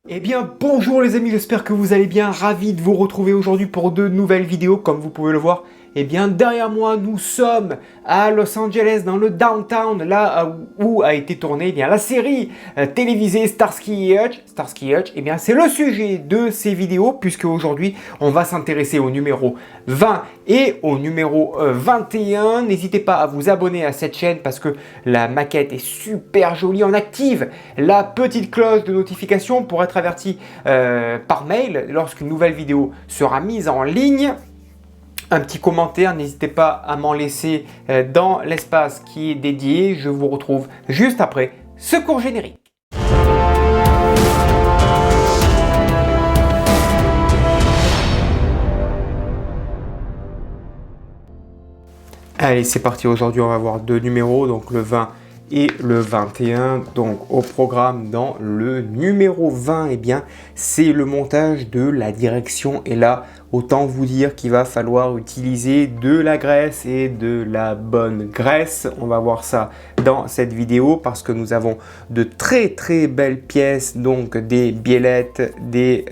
Eh bien bonjour les amis, j'espère que vous allez bien, ravi de vous retrouver aujourd'hui pour de nouvelles vidéos. Comme vous pouvez le voir, eh bien derrière moi nous sommes à Los Angeles, dans le downtown, là où a été tournée la série télévisée Starsky et Hutch. Starsky et Hutch, eh bien c'est le sujet de ces vidéos, puisque aujourd'hui on va s'intéresser au numéro 20 et au numéro 21. N'hésitez pas à vous abonner à cette chaîne parce que la maquette est super jolie. On active la petite cloche de notification pour être averti par mail lorsqu'une nouvelle vidéo sera mise en ligne. Un petit commentaire, n'hésitez pas à m'en laisser dans l'espace qui est dédié. Je vous retrouve juste après ce court générique. Allez, c'est parti. Aujourd'hui, on va voir deux numéros, donc le 20 et le 21. Donc au programme dans le numéro 20, eh bien, c'est le montage de la direction. Et là, autant vous dire qu'il va falloir utiliser de la graisse et de la bonne graisse. On va voir ça dans cette vidéo parce que nous avons de très belles pièces, donc des biellettes, des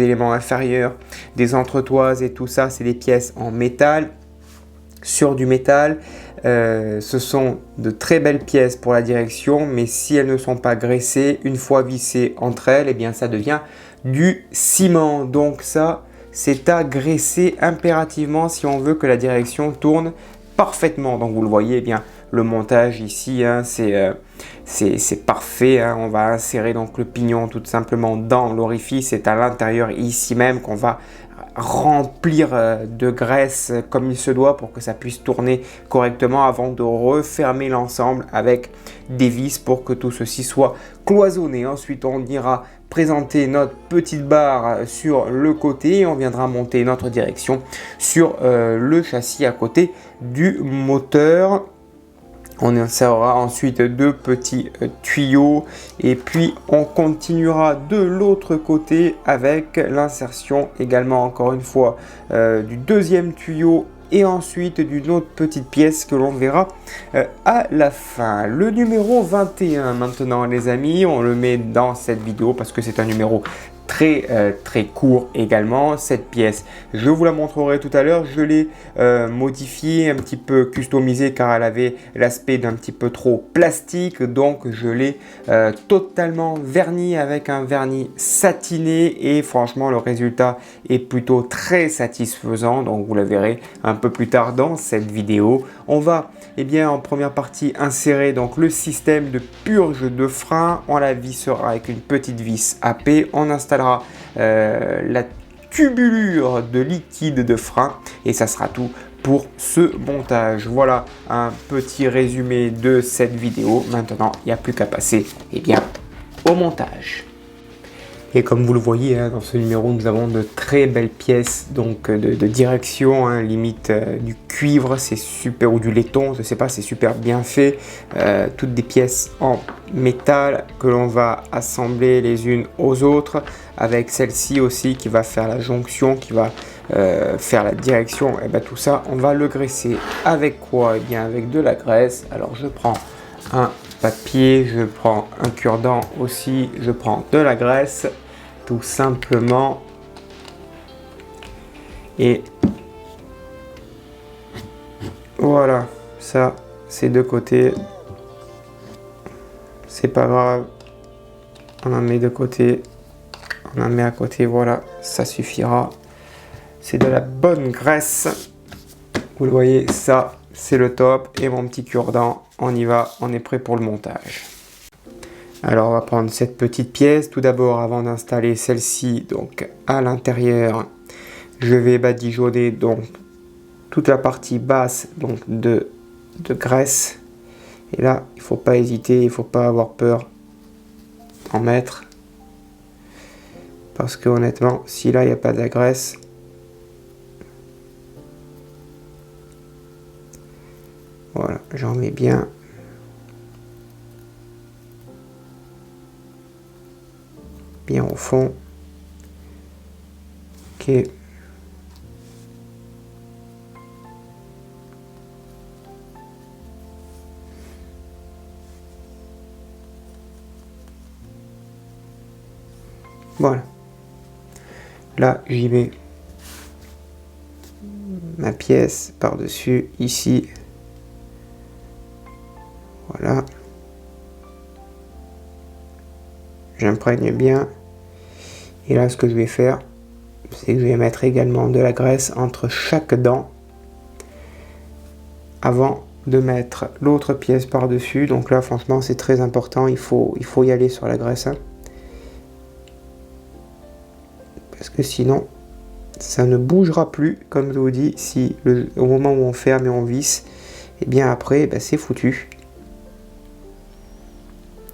éléments inférieurs, des entretoises et tout ça, c'est des pièces en métal. Sur du métal, ce sont de très belles pièces pour la direction, mais si elles ne sont pas graissées, une fois vissées entre elles, eh bien ça devient du ciment. Donc ça, c'est à graisser impérativement si on veut que la direction tourne parfaitement. Donc vous le voyez, eh bien le montage ici, hein, c'est parfait. Hein. On va insérer donc le pignon tout simplement dans l'orifice. C'est à l'intérieur ici même qu'on va remplir de graisse comme il se doit pour que ça puisse tourner correctement avant de refermer l'ensemble avec des vis pour que tout ceci soit cloisonné. Ensuite, on ira présenter notre petite barre sur le côté et on viendra monter notre direction sur le châssis à côté du moteur. On insérera ensuite deux petits tuyaux et puis on continuera de l'autre côté avec l'insertion également encore une fois du deuxième tuyau et ensuite d'une autre petite pièce que l'on verra à la fin. Le numéro 21 maintenant les amis, on le met dans cette vidéo parce que c'est un numéro très court également. Cette pièce, je vous la montrerai tout à l'heure. Je l'ai modifiée, un petit peu customisée car elle avait l'aspect d'un petit peu trop plastique. Donc je l'ai totalement verni avec un vernis satiné et franchement le résultat est plutôt très satisfaisant. Donc vous la verrez un peu plus tard dans cette vidéo. On va en première partie insérer donc le système de purge de frein. On la vissera avec une petite vis AP. On installera la tubulure de liquide de frein et ça sera tout pour ce montage. Voilà un petit résumé de cette vidéo. Maintenant, il n'y a plus qu'à passer au montage. Et comme vous le voyez dans ce numéro, nous avons de très belles pièces donc de direction, limite du cuivre, c'est super, ou du laiton, je ne sais pas, c'est super bien fait. Toutes des pièces en métal que l'on va assembler les unes aux autres, avec celle-ci aussi qui va faire la jonction, qui va faire la direction. Et tout ça, on va le graisser avec quoi? Avec de la graisse. Alors je prends un papier, je prends un cure-dent aussi, je prends de la graisse tout simplement et voilà, ça c'est de côté, c'est pas grave, on en met de côté, on en met à côté, voilà, ça suffira, c'est de la bonne graisse, vous le voyez, ça c'est le top. Et mon petit cure-dent, on y va, on est prêt pour le montage. Alors on va prendre cette petite pièce. Tout d'abord, avant d'installer celle-ci donc à l'intérieur, je vais badigeonner donc toute la partie basse donc de graisse. Et là, il ne faut pas hésiter, il ne faut pas avoir peur d'en mettre. Parce que honnêtement, si là il n'y a pas de la graisse, voilà, j'en mets bien. Bien au fond. Ok. Voilà. Là, j'y mets ma pièce par-dessus, ici. Voilà. J'imprègne bien. Et là, ce que je vais faire, c'est que je vais mettre également de la graisse entre chaque dent avant de mettre l'autre pièce par-dessus. Donc là, franchement, c'est très important. Il faut y aller sur la graisse. Hein. Parce que sinon, ça ne bougera plus, comme je vous dis, si au moment où on ferme et on visse, et bien après, c'est foutu.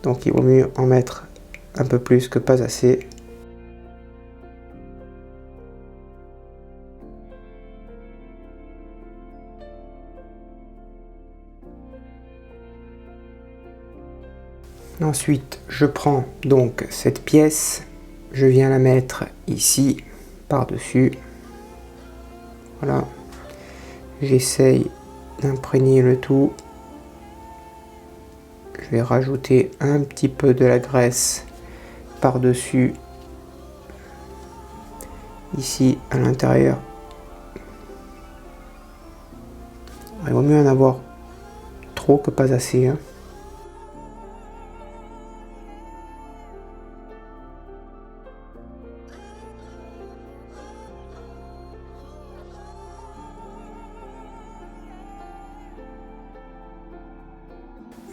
Donc il vaut mieux en mettre un peu plus que pas assez. Ensuite, je prends donc cette pièce, je viens la mettre ici, par-dessus. Voilà. J'essaye d'imprégner le tout. Je vais rajouter un petit peu de la graisse par-dessus, ici à l'intérieur. Il vaut mieux en avoir trop que pas assez. Hein.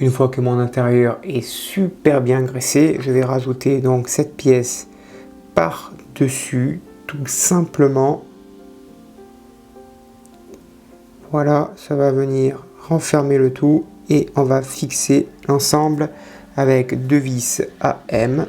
Une fois que mon intérieur est super bien graissé, je vais rajouter donc cette pièce par-dessus, tout simplement. Voilà, ça va venir renfermer le tout et on va fixer l'ensemble avec 2 vis AM.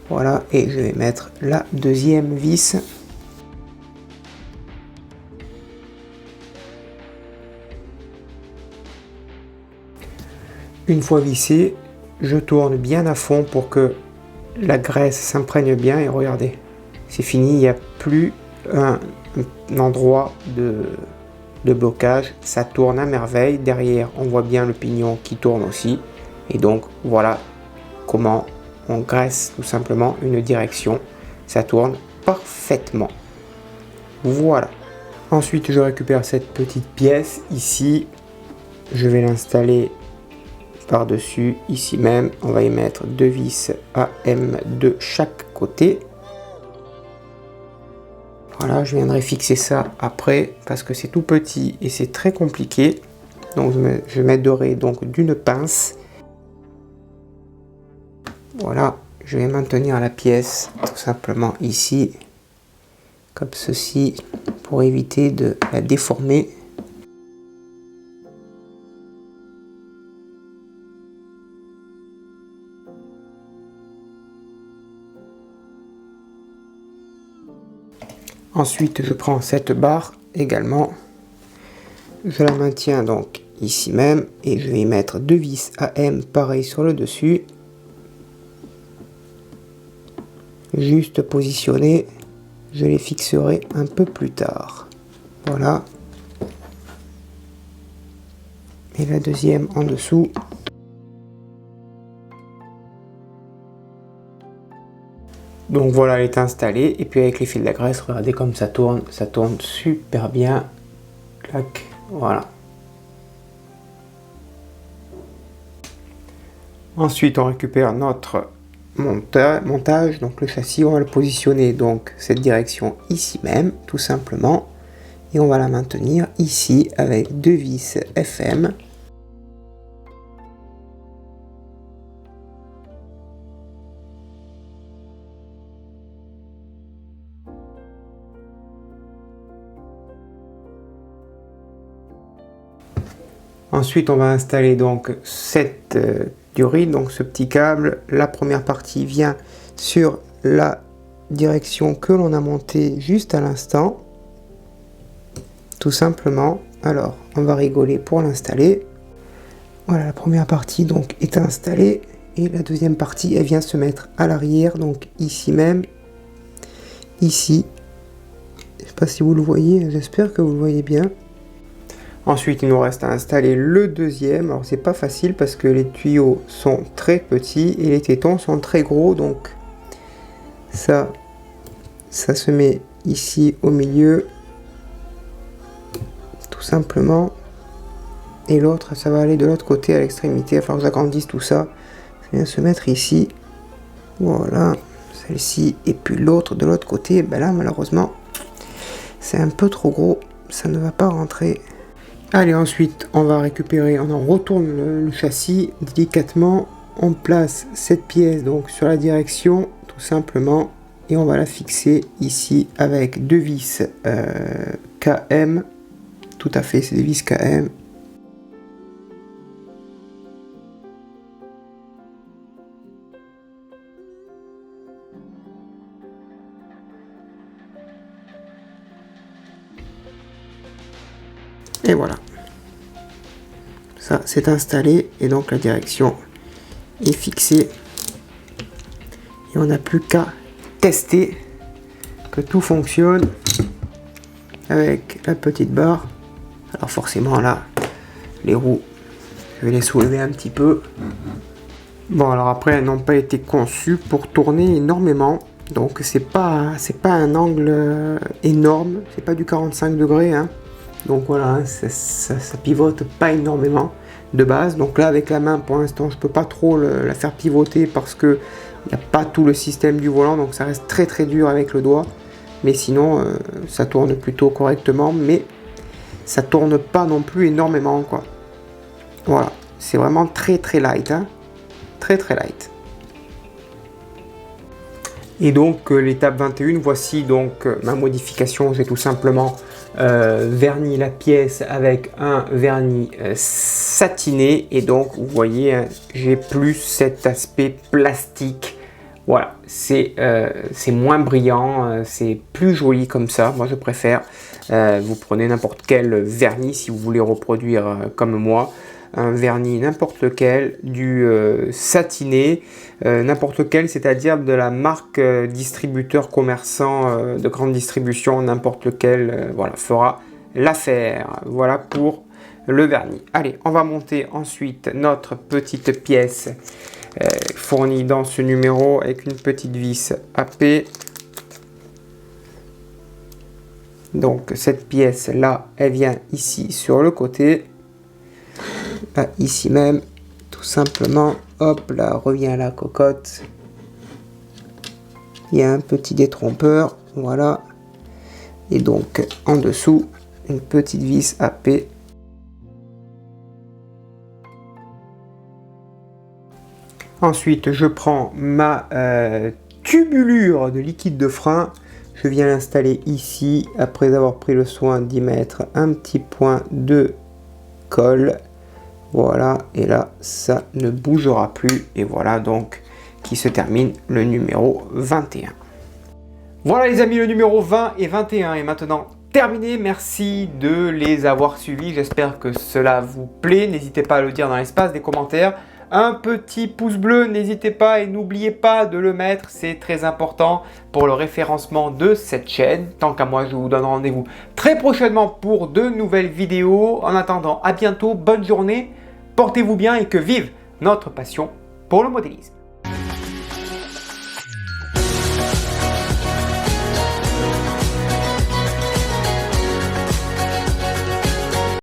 Voilà, et je vais mettre la deuxième vis. Une fois vissé, je tourne bien à fond pour que la graisse s'imprègne bien et regardez, c'est fini, il n'y a plus un endroit de blocage, ça tourne à merveille. Derrière, on voit bien le pignon qui tourne aussi. Et donc, voilà comment on graisse tout simplement une direction. Ça tourne parfaitement. Voilà. Ensuite, je récupère cette petite pièce ici. Je vais l'installer par-dessus, ici même. On va y mettre 2 vis AM de chaque côté. Voilà, je viendrai fixer ça après parce que c'est tout petit et c'est très compliqué. Donc je m'aiderai donc d'une pince. Voilà, je vais maintenir la pièce tout simplement ici, comme ceci, pour éviter de la déformer. Ensuite, je prends cette barre également, je la maintiens donc ici même et je vais y mettre 2 vis AM pareil sur le dessus. Juste positionner, je les fixerai un peu plus tard. Voilà. Et la deuxième en dessous. Donc voilà, elle est installée. Et puis avec les fils de la graisse, regardez comme ça tourne super bien. Clac, voilà. Ensuite, on récupère notre montage, donc le châssis, on va le positionner donc cette direction ici même, tout simplement. Et on va la maintenir ici avec 2 vis FM. Ensuite, on va installer donc cette durite, donc ce petit câble. La première partie vient sur la direction que l'on a montée juste à l'instant. Tout simplement. Alors, on va rigoler pour l'installer. Voilà, la première partie donc est installée et la deuxième partie, elle vient se mettre à l'arrière, donc ici même, ici Je ne sais pas si vous le voyez, j'espère que vous le voyez bien. Ensuite, il nous reste à installer le deuxième. Alors, c'est pas facile parce que les tuyaux sont très petits et les tétons sont très gros. Donc, ça se met ici au milieu, tout simplement. Et l'autre, ça va aller de l'autre côté à l'extrémité. Il va falloir que j'agrandisse tout ça. Ça vient se mettre ici. Voilà, celle-ci. Et puis l'autre de l'autre côté. Ben là, malheureusement, c'est un peu trop gros. Ça ne va pas rentrer. Allez, ensuite, on va récupérer, on en retourne le châssis délicatement. On place cette pièce donc sur la direction, tout simplement, et on va la fixer ici avec deux vis KM. Tout à fait, c'est des vis KM. Et voilà, ça c'est installé et donc la direction est fixée et on n'a plus qu'à tester que tout fonctionne avec la petite barre. Alors forcément là, les roues, je vais les soulever un petit peu. Bon, alors après, elles n'ont pas été conçues pour tourner énormément, donc c'est pas un angle énorme, c'est pas du 45 degrés, hein. Donc voilà, ça pivote pas énormément de base. Donc là, avec la main, pour l'instant, je peux pas trop la faire pivoter parce que il n'y a pas tout le système du volant, donc ça reste très très dur avec le doigt. Mais sinon, ça tourne plutôt correctement, mais ça tourne pas non plus énormément, quoi. Voilà, c'est vraiment très très light, hein. Très très light. Et donc l'étape 21, voici donc ma modification. J'ai tout simplement verni la pièce avec un vernis satiné. Et donc vous voyez, hein, j'ai plus cet aspect plastique. Voilà, c'est moins brillant, c'est plus joli comme ça. Moi je préfère. Vous prenez n'importe quel vernis si vous voulez reproduire comme moi. Un vernis n'importe lequel, du satiné, n'importe lequel, c'est-à-dire de la marque distributeur commerçant de grande distribution, n'importe lequel, voilà, fera l'affaire. Voilà pour le vernis. Allez, on va monter ensuite notre petite pièce fournie dans ce numéro avec une petite vis AP. Donc cette pièce là, elle vient ici sur le côté. Là, ici même, tout simplement, hop là, revient la cocotte. Il y a un petit détrompeur, voilà. Et donc, en dessous, une petite vis AP. Ensuite, je prends ma tubulure de liquide de frein. Je viens l'installer ici, après avoir pris le soin d'y mettre un petit point de colle. Voilà, et là, ça ne bougera plus. Et voilà donc qui se termine le numéro 21. Voilà les amis, le numéro 20 et 21 est maintenant terminé. Merci de les avoir suivis. J'espère que cela vous plaît. N'hésitez pas à le dire dans l'espace des commentaires. Un petit pouce bleu, n'hésitez pas et n'oubliez pas de le mettre. C'est très important pour le référencement de cette chaîne. Tant qu'à moi, je vous donne rendez-vous très prochainement pour de nouvelles vidéos. En attendant, à bientôt, bonne journée. Portez-vous bien et que vive notre passion pour le modélisme.